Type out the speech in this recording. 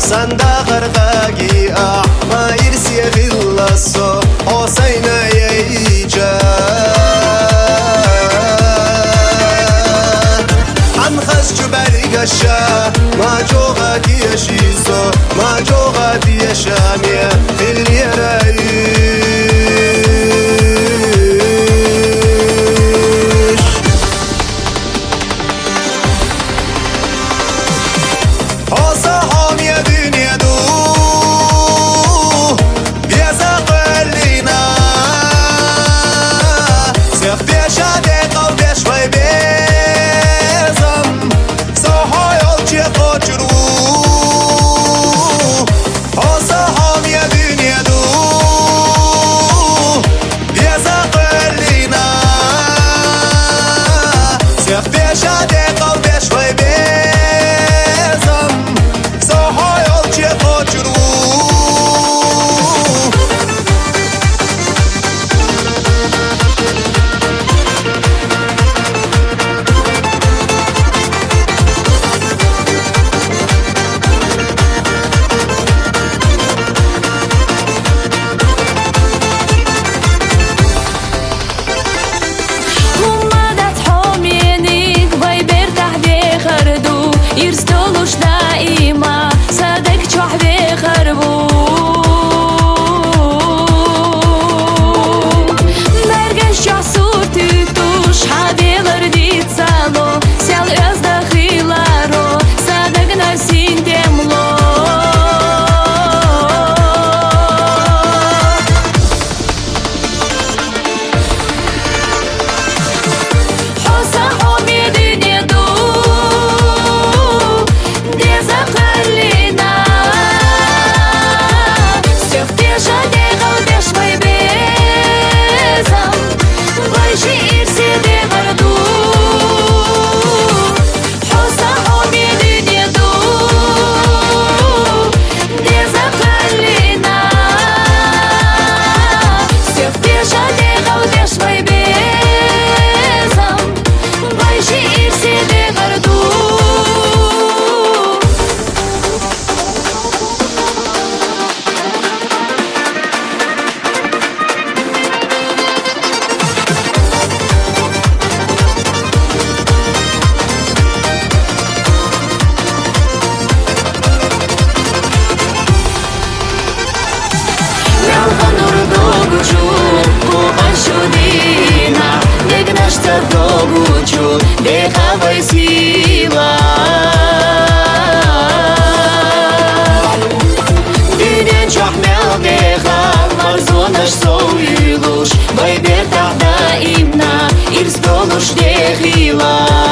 Sanda gargagi ma irsi gillaso Hosayna yeyca An khaschu barigasha ma joga diyashiso Ma joga diyashamia fil yarayish Hosa hamia dünya du Biasa qalina Sef biasha de qaw biash way bezam Soho yol chi qochru Hosa hamia dünya du Biasa qalina Sef biasha de qaw biash way bezam Soho yol chi qochru يرستولوش دائما صدق شحبي خربو برگش جاسور توش حبيلر ديت سالو سيال ازدا خيلارو صدق نسين دملو حسا حمي دنيا دو Дыхавай сила Дünен чахмел дыхал Марзонаш соуилуш Байбер тахда имна Ирстолуш дехила